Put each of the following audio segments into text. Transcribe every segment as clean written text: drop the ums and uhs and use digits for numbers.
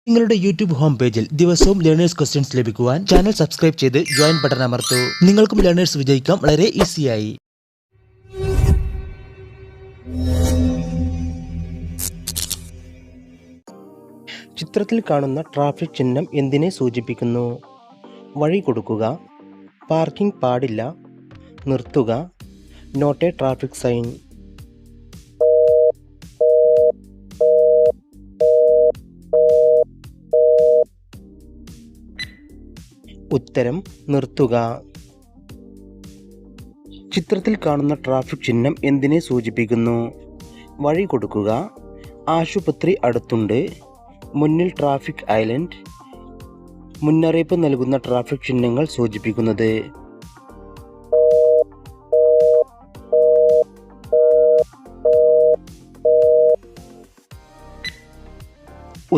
നിങ്ങളുടെ YouTube home പേജിൽ ദിവസവും ലേണേഴ്സ് ക്വസ്റ്റ്യൻസ് ലഭിക്കുവാൻ ചാനൽ സബ്സ്ക്രൈബ് ചെയ്ത് ജോയിൻ ബട്ടൺ അമർത്തൂ. നിങ്ങൾക്കും ലേണേഴ്സ് വിജയിക്കാം വളരെ ഈസിയായി. ചിത്രത്തിൽ കാണുന്ന ട്രാഫിക് ചിഹ്നം എന്തിനെ സൂചിപ്പിക്കുന്നു? വഴി കൊടുക്കുക, പാർക്കിംഗ് പാടില്ല, നിർത്തുക, നോട്ട് എ ട്രാഫിക് സൈൻ. ഉത്തരം നിർത്തുക. ചിത്രത്തിൽ കാണുന്ന ട്രാഫിക് ചിഹ്നം എന്തിനെ സൂചിപ്പിക്കുന്നു? വഴി കൊടുക്കുക, ആശുപത്രി അടുത്തുണ്ട്, മുന്നിൽ ട്രാഫിക് ഐലൻഡ്, മുന്നറിയിപ്പ് നൽകുന്ന ട്രാഫിക് ചിഹ്നങ്ങൾ സൂചിപ്പിക്കുന്നത്.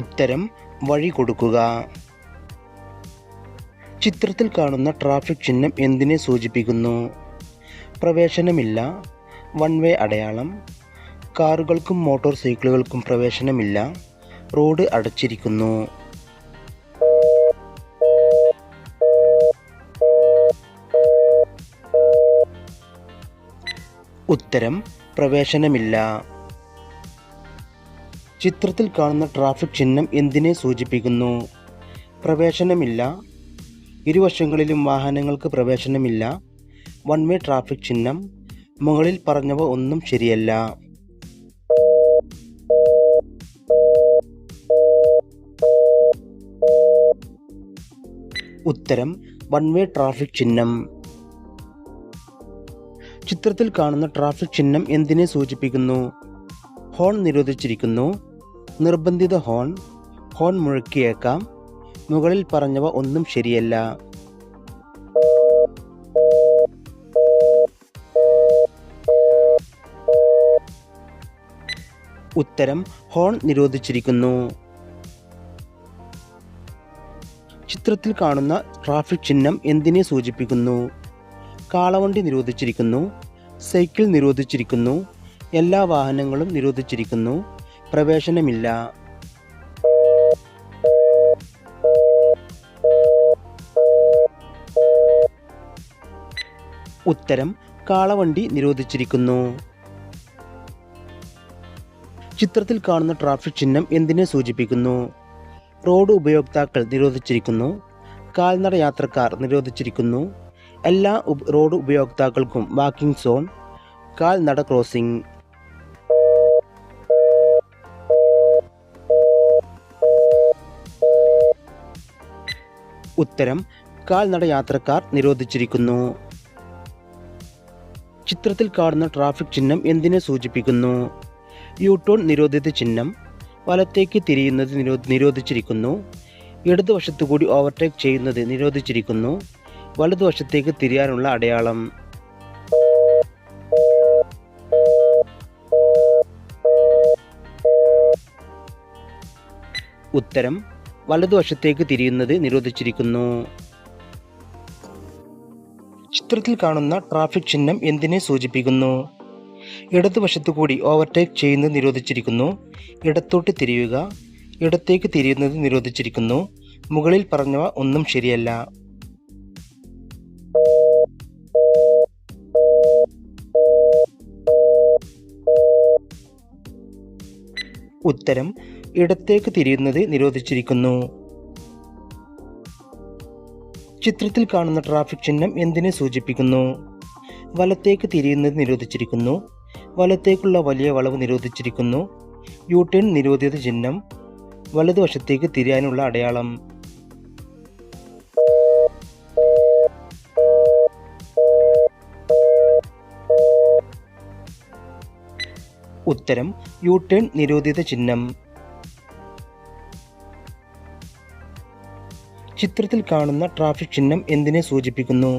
ഉത്തരം വഴി കൊടുക്കുക. ചിത്രത്തിൽ കാണുന്ന ട്രാഫിക് ചിഹ്നം എന്തിനെ സൂചിപ്പിക്കുന്നു? പ്രവേശനമില്ല, വൺ വേ അടയാളം, കാറുകൾക്കും മോട്ടോർ സൈക്കിളുകൾക്കും പ്രവേശനമില്ല, റോഡ് അടച്ചിരിക്കുന്നു. ഉത്തരം പ്രവേശനമില്ല. ചിത്രത്തിൽ കാണുന്ന ട്രാഫിക് ചിഹ്നം എന്തിനെ സൂചിപ്പിക്കുന്നു? പ്രവേശനമില്ല, ഇരുവശങ്ങളിലും വാഹനങ്ങൾക്ക് പ്രവേശനമില്ല, വൺ വേ ട്രാഫിക് ചിഹ്നം, മുകളിൽ പറഞ്ഞവ ഒന്നും ശരിയല്ല. ഉത്തരം വൺ വേ ട്രാഫിക് ചിഹ്നം. ചിത്രത്തിൽ കാണുന്ന ട്രാഫിക് ചിഹ്നം എന്തിനെ സൂചിപ്പിക്കുന്നു? ഹോൺ നിരോധിച്ചിരിക്കുന്നു, നിർബന്ധിത ഹോൺ, ഹോൺ മുഴക്കിയേക്കാം, മുകളിൽ പറഞ്ഞവ ഒന്നും ശരിയല്ല. ഉത്തരം ഹോൺ നിരോധിച്ചിരിക്കുന്നു. ചിത്രത്തിൽ കാണുന്ന ട്രാഫിക് ചിഹ്നം എന്തിനെ സൂചിപ്പിക്കുന്നു? കാളവണ്ടി നിരോധിച്ചിരിക്കുന്നു, സൈക്കിൾ നിരോധിച്ചിരിക്കുന്നു, എല്ലാ വാഹനങ്ങളും നിരോധിച്ചിരിക്കുന്നു, പ്രവേശനമില്ല. ഉത്തരം കാളവണ്ടി നിരോധിച്ചിരിക്കുന്നു. ചിത്രത്തിൽ കാണുന്ന ട്രാഫിക് ചിഹ്നം എന്തിനെ സൂചിപ്പിക്കുന്നു? റോഡ് ഉപയോക്താക്കൾ നിരോധിച്ചിരിക്കുന്നു, കാൽനട യാത്രക്കാർ നിരോധിച്ചിരിക്കുന്നു, എല്ലാ റോഡ് ഉപയോക്താക്കൾക്കും വാക്കിംഗ് സോൺ, കാൽനട ക്രോസിംഗ്. ഉത്തരം കാൽനട യാത്രക്കാർ നിരോധിച്ചിരിക്കുന്നു. ചിത്രത്തിൽ കാണുന്ന ട്രാഫിക് ചിഹ്നം എന്തിനെ സൂചിപ്പിക്കുന്നു? യു ടേൺ നിരോധിത ചിഹ്നം, വലത്തേക്ക് തിരിയുന്നത് നിരോധിച്ചിരിക്കുന്നു, ഇടതുവശത്തുകൂടി ഓവർടേക്ക് ചെയ്യുന്നത് നിരോധിച്ചിരിക്കുന്നു, വലതുവശത്തേക്ക് തിരിയാനുള്ള അടയാളം. ഉത്തരം വലതുവശത്തേക്ക് തിരിയുന്നത് നിരോധിച്ചിരിക്കുന്നു. ചിത്രത്തിൽ കാണുന്ന ട്രാഫിക് ചിഹ്നം എന്തിനെ സൂചിപ്പിക്കുന്നു? ഇടതുവശത്തുകൂടി ഓവർടേക്ക് ചെയ്യുന്നത് നിരോധിച്ചിരിക്കുന്നു, ഇടത്തോട്ട് തിരിയുക, ഇടത്തേക്ക് തിരിയുന്നത് നിരോധിച്ചിരിക്കുന്നു, മുകളിൽ പറഞ്ഞവ ഒന്നും ശരിയല്ല. ഉത്തരം ഇടത്തേക്ക് തിരിയുന്നത് നിരോധിച്ചിരിക്കുന്നു. ചിത്രത്തിൽ കാണുന്ന ട്രാഫിക് ചിഹ്നം എന്തിനെ സൂചിപ്പിക്കുന്നു? വലത്തേക്ക് തിരിയുന്നത് നിരോധിച്ചിരിക്കുന്നു, വലത്തേക്കുള്ള വലിയ വളവ് നിരോധിച്ചിരിക്കുന്നു, യു ടേൺ നിരോധിത ചിഹ്നം, വലതുവശത്തേക്ക് തിരിയാനുള്ള അടയാളം. ഉത്തരം യു ടേൺ നിരോധിത ചിഹ്നം. ചിത്രത്തിൽ കാണുന്ന ട്രാഫിക് ചിഹ്നം എന്തിനെ സൂചിപ്പിക്കുന്നു?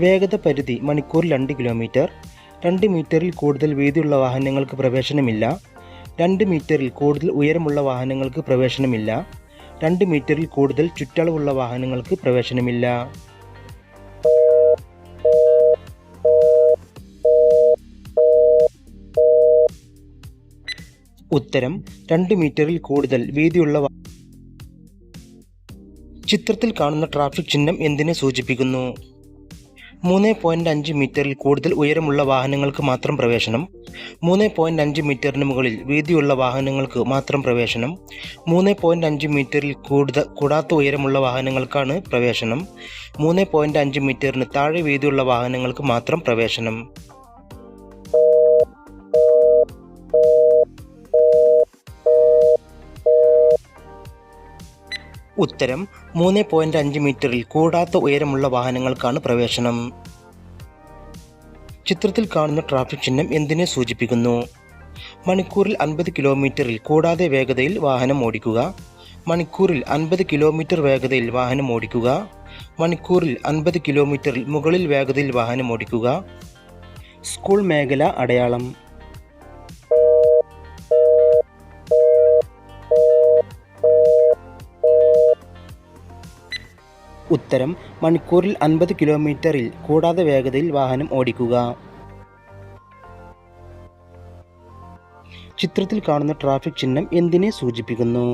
വേഗത പരിധി മണിക്കൂറിൽ 2 കിലോമീറ്റർ, 2 മീറ്ററിൽ കൂടുതൽ വീതിയുള്ള വാഹനങ്ങൾക്ക് പ്രവേശനമില്ല, 2 മീറ്ററിൽ കൂടുതൽ ഉയരമുള്ള വാഹനങ്ങൾക്ക് പ്രവേശനമില്ല, 2 മീറ്ററിൽ കൂടുതൽ ചുറ്റളവുള്ള വാഹനങ്ങൾക്ക് പ്രവേശനമില്ല. ഉത്തരം 2 മീറ്ററിൽ കൂടുതൽ വീതിയുള്ള ചിത്രത്തിൽ കാണുന്ന ട്രാഫിക് ചിഹ്നം എന്തിനെ സൂചിപ്പിക്കുന്നു? 3.5 മീറ്ററിൽ കൂടുതൽ ഉയരമുള്ള വാഹനങ്ങൾക്ക് മാത്രം പ്രവേശനം. 3.5 മീറ്ററിന് മുകളിൽ വീതിയുള്ള വാഹനങ്ങൾക്ക് മാത്രം പ്രവേശനം. 3.5 മീറ്ററിൽ കൂടാത്ത ഉയരമുള്ള വാഹനങ്ങൾക്കാണ് പ്രവേശനം. 3.5 മീറ്ററിന് താഴെ വീതിയുള്ള വാഹനങ്ങൾക്ക് മാത്രം പ്രവേശനം. ഉത്തരം 3.5 മീറ്ററിൽ കൂടാത്ത ഉയരമുള്ള വാഹനങ്ങൾക്കാണ് പ്രവേശനം. ചിത്രത്തിൽ കാണുന്ന ട്രാഫിക് ചിഹ്നം എന്തിനെ സൂചിപ്പിക്കുന്നു? മണിക്കൂറിൽ 50 കിലോമീറ്ററിൽ കൂടാതെ വേഗതയിൽ വാഹനം ഓടിക്കുക. മണിക്കൂറിൽ 50 കിലോമീറ്റർ വേഗതയിൽ വാഹനം ഓടിക്കുക. മണിക്കൂറിൽ 50 കിലോമീറ്ററിൽ മുകളിൽ വേഗതയിൽ വാഹനം ഓടിക്കുക. സ്കൂൾ മേഖല അടയാളം. ഉത്തരം മണിക്കൂറിൽ 50 കിലോമീറ്ററിൽ കൂടാതെ വേഗതയിൽ വാഹനം ഓടിക്കുക. ചിത്രത്തിൽ കാണുന്ന ട്രാഫിക് ചിഹ്നം എന്തിനെ സൂചിപ്പിക്കുന്നു?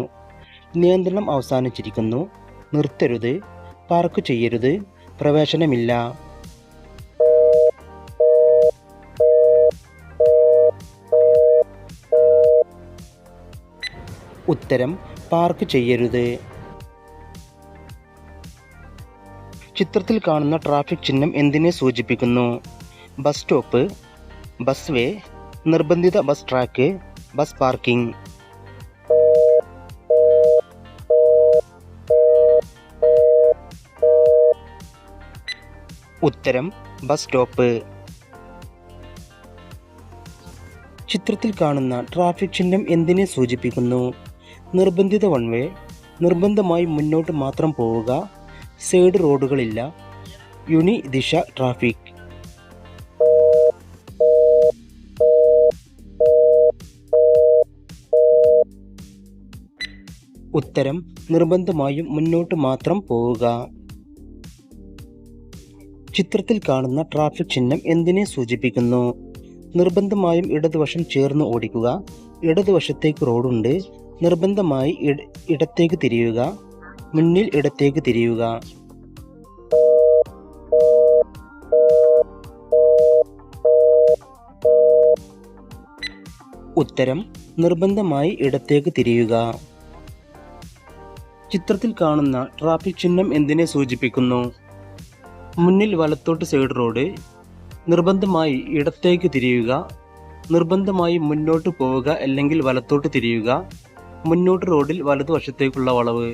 നിയന്ത്രണം അവസാനിച്ചിരിക്കുന്നു, നിർത്തരുത്, പാർക്ക് ചെയ്യരുത്, പ്രവേശനമില്ല. ഉത്തരം പാർക്ക് ചെയ്യരുത്. ചിത്രത്തിൽ കാണുന്ന ട്രാഫിക് ചിഹ്നം എന്തിനെ സൂചിപ്പിക്കുന്നു? ബസ് സ്റ്റോപ്പ്, ബസ് വേ, നിർബന്ധിത ബസ് ട്രാക്ക്, ബസ് പാർക്കിംഗ്. ഉത്തരം ബസ് സ്റ്റോപ്പ്. ചിത്രത്തിൽ കാണുന്ന ട്രാഫിക് ചിഹ്നം എന്തിനെ സൂചിപ്പിക്കുന്നു? നിർബന്ധിത വൺ വേ, നിർബന്ധമായി മുന്നോട്ട് മാത്രം പോവുക, സൈഡ് റോഡുകളില്ല, യൂണി ദിശ ട്രാഫിക്. ഉത്തരം നിർബന്ധമായും മുന്നോട്ട് മാത്രം പോവുക. ചിത്രത്തിൽ കാണുന്ന ട്രാഫിക് ചിഹ്നം എന്തിനെ സൂചിപ്പിക്കുന്നു? നിർബന്ധമായും ഇടതുവശം ചേർന്ന് ഓടിക്കുക, ഇടതുവശത്തേക്ക് റോഡുണ്ട്, നിർബന്ധമായി ഇടത്തേക്ക് തിരിയുക, മുന്നിൽ ഇടത്തേക്ക് തിരിയുക. ഉത്തരം നിർബന്ധമായി ഇടത്തേക്ക് തിരിയുക. ചിത്രത്തിൽ കാണുന്ന ട്രാഫിക് ചിഹ്നം എന്തിനെ സൂചിപ്പിക്കുന്നു? മുന്നിൽ വലത്തോട്ട് സൈഡ് റോഡ്, നിർബന്ധമായി ഇടത്തേക്ക് തിരിയുക, നിർബന്ധമായി മുന്നോട്ട് പോവുക അല്ലെങ്കിൽ വലത്തോട്ട് തിരിയുക, മുന്നോട്ട് റോഡിൽ വലതുവശത്തേക്കുള്ള വളവ്.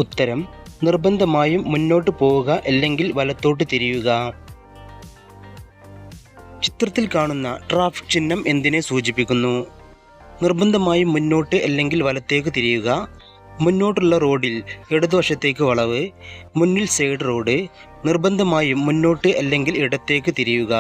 ഉത്തരം നിർബന്ധമായും മുന്നോട്ട് പോവുക അല്ലെങ്കിൽ വലത്തോട്ട് തിരിയുക. ചിത്രത്തിൽ കാണുന്ന ട്രാഫിക് ചിഹ്നം എന്തിനെ സൂചിപ്പിക്കുന്നു? നിർബന്ധമായും മുന്നോട്ട് അല്ലെങ്കിൽ വലത്തേക്ക് തിരിയുക, മുന്നോട്ടുള്ള റോഡിൽ ഇടതുവശത്തേക്ക് വളവ്, മുന്നിൽ സൈഡ് റോഡ്, നിർബന്ധമായും മുന്നോട്ട് അല്ലെങ്കിൽ ഇടത്തേക്ക് തിരിയുക.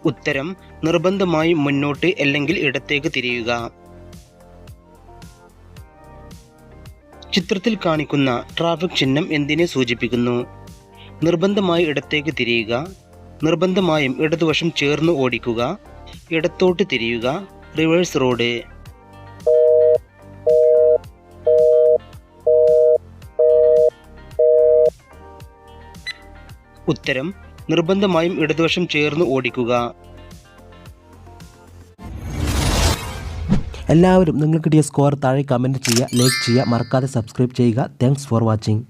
ഉത്തരം നിർബന്ധമായും മുന്നോട്ട് അല്ലെങ്കിൽ ഇടത്തേക്ക് തിരിയുക. ചിത്രത്തിൽ കാണിക്കുന്ന ട്രാഫിക് ചിഹ്നം എന്തിനെ സൂചിപ്പിക്കുന്നു? നിർബന്ധമായി ഇടത്തേക്ക് തിരിയുക, നിർബന്ധമായും ഇടതുവശം ചേർന്ന് ഓടിക്കുക, ഇടത്തോട്ട് തിരിയുക, റിവേഴ്സ് റോഡ്. ഉത്തരം നിർബന്ധമായും ഇടതുവശം ചേർന്ന് ഓടിക്കുക. എല്ലാവരും നിങ്ങൾക്ക് കിട്ടിയ സ്കോർ താഴെ കമൻറ്റ് ചെയ്യുക, ലൈക്ക് ചെയ്യുക, മറക്കാതെ സബ്സ്ക്രൈബ് ചെയ്യുക. Thanks for watching.